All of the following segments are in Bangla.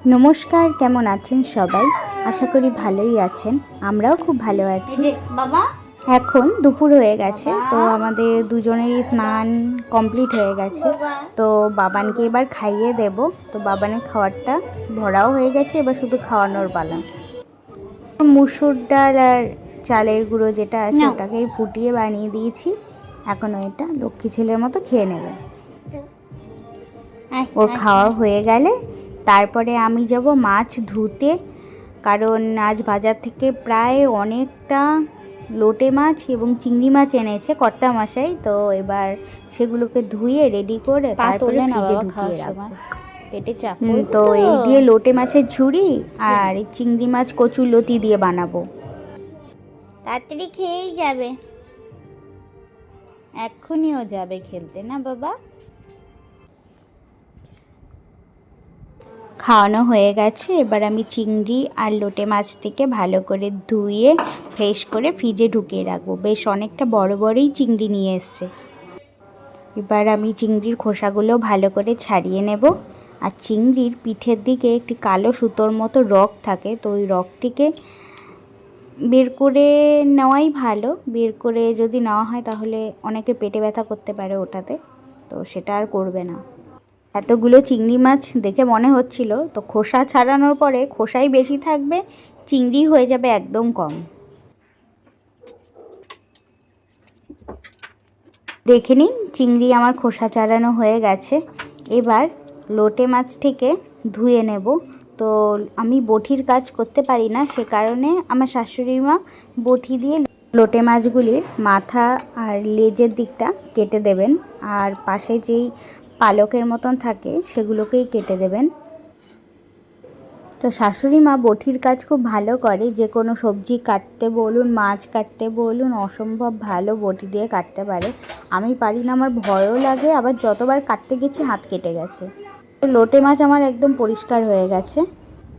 নমস্কার, কেমন আছেন সবাই? আশা করি ভালোই আছেন। আমরাও খুব ভালো আছি। বাবা এখন দুপুর হয়ে গেছে, তো আমাদের দুজনেরই স্নান কমপ্লিট হয়ে গেছে। তো বাবানকে এবার খাইয়ে দেব। তো বাবানের খাবারটা ভরাও হয়ে গেছে, এবার শুধু খাওয়ানোর পালা। মুসুর ডাল আর চালের গুঁড়ো যেটা আছে ওটাকেই ফুটিয়ে বানিয়ে দিয়েছি। এখন এটা লক্ষ্মী ছেলের মতো খেয়ে নেবে। ওর খাওয়া হয়ে গেলে তারপরে আমি যাব মাছ ধুতে, কারণ আজ বাজার থেকে প্রায় অনেকটা লোটে মাছ এবং চিংড়ি মাছ এনেছে কর্তামশাই। তো এবার সেগুলোকে ধুয়ে রেডি করে তারপরে ফ্রিজে ঢুকিয়ে রাখবো। পেটে চাপ তো এই দিয়ে লোটে মাছের ঝুড়ি আর এই চিংড়ি মাছ কচুর লতি দিয়ে বানাবো। তাড়াতাড়ি খেয়েই যাবে। এক্ষুনিও যাবে খেলতে না বাবা? খাওয়ানো হয়ে গেছে, এবার আমি চিংড়ি আর লোটে মাছটিকে ভালো করে ধুয়ে ফ্রেশ করে ফ্রিজে ঢুকিয়ে রাখবো। বেশ অনেকটা বড় বড়ই চিংড়ি নিয়ে এসছে। এবার আমি চিংড়ির খোসাগুলো ভালো করে ছাড়িয়ে নেব। আর চিংড়ির পিঠের দিকে একটি কালো সুতোর মতো রগ থাকে, তো ওই রগটিকে বের করে নেওয়াই ভালো। বের করে যদি নেওয়া হয় তাহলে অনেকে পেটে ব্যথা করতে পারে ওটাতে, তো সেটা আর করবে না। এতগুলো চিংড়ি মাছ দেখে মনে হচ্ছিল, তো খোসা ছাড়ানোর পরে খোসাই বেশি থাকবে, চিংড়ি হয়ে যাবে একদম কম। দেখে নিন, চিংড়ি আমার খোসা ছাড়ানো হয়ে গেছে। এবার লোটে মাছটিকে ধুয়ে নেব। তো আমি বটির কাজ করতে পারি না, সে কারণে আমার শাশুড়ি মা বটি দিয়ে লোটে মাছগুলির মাথা আর লেজের দিকটা কেটে দেবেন, আর পাশে যেই পালকের মতন থাকে সেগুলোকেই কেটে দেবেন। তো শাশুড়ি মা বটির কাজ খুব ভালো করে, যে কোনো সবজি কাটতে বলুন, মাছ কাটতে বলুন, অসম্ভব ভালো বটি দিয়ে কাটতে পারে। আমি পারি না, আমার ভয়ও লাগে, আবার যতবার কাটতে গেছি হাত কেটে গেছে। লোটে মাছ আমার একদম পরিষ্কার হয়ে গেছে।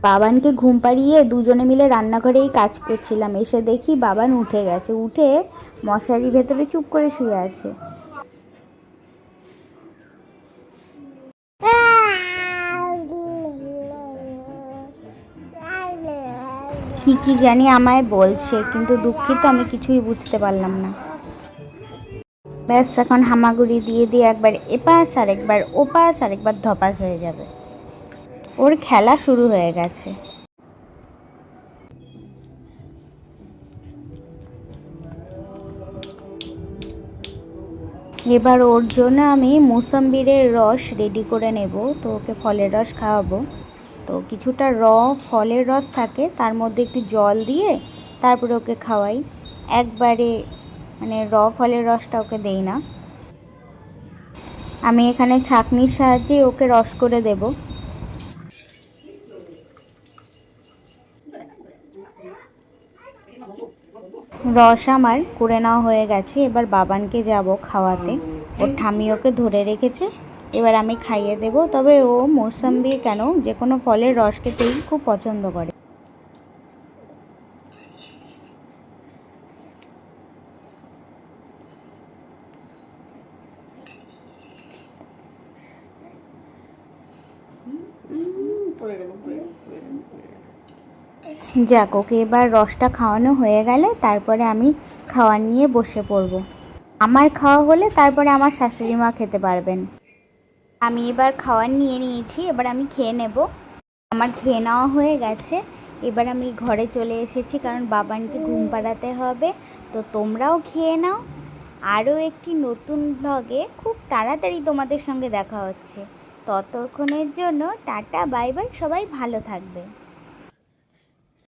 বাবানকে ঘুম পাড়িয়ে দুজনে মিলে রান্নাঘরেই কাজ করছিলাম, এসে দেখি বাবান উঠে গেছে, উঠে মশারির ভেতরে চুপ করে শুয়ে আছে। কি জানি আমায় বলছে, কিন্তু দুঃখিত, আমি কিছুই বুঝতে পারলাম না। ব্যাস এখন হামাগুড়ি দিয়ে দিয়ে একবার এপাশ আর একবার ওপাশ আর একবার ধপাস হয়ে যাবে। ওর খেলা শুরু হয়ে গেছে। এবার ওর জন্য আমি মুসাম্বির রস রেডি করে নেব। তো ওকে ফলের রস খাওয়াবো। তো কিছুটা ফলের রস থাকে, তার মধ্যে একটু জল দিয়ে তারপরে ওকে খাওয়াই। একবারে ফলের রসটা ওকে দেই না। আমি এখানে ছাঁকনির সাহায্যে ওকে রস করে দেব। রস আমার করে নেওয়া হয়ে গেছে। এবার বাবানকে যাব খাওয়াতে, ওর ঠাম্মি ওকে ধরে রেখেছে, এবার আমি খাইয়ে দেব। তবে ও মৌসম্বি কেন, যে কোনো ফলের রস খেতেই খুব পছন্দ করে। যাক, ওকে এবার রসটা খাওয়ানো হয়ে গেলে তারপরে আমি খাওয়ার নিয়ে বসে পড়ব। আমার খাওয়া হলে তারপরে আমার শাশুড়ি মা খেতে পারবেন। আমি এবার খাওয়ার নিয়ে নিয়েছি, এবার আমি খেয়ে নেব। আমার খেয়ে নেওয়া হয়ে গেছে। এবার আমি ঘরে চলে এসেছি, কারণ বাবানকে ঘুম পাড়াতে হবে। তো তোমরাও খেয়ে নাও। আরও একটি নতুন ব্লগে খুব তাড়াতাড়ি তোমাদের সঙ্গে দেখা হচ্ছে। ততক্ষণের জন্য টাটা, বাই বাই, সবাই ভালো থাকবে।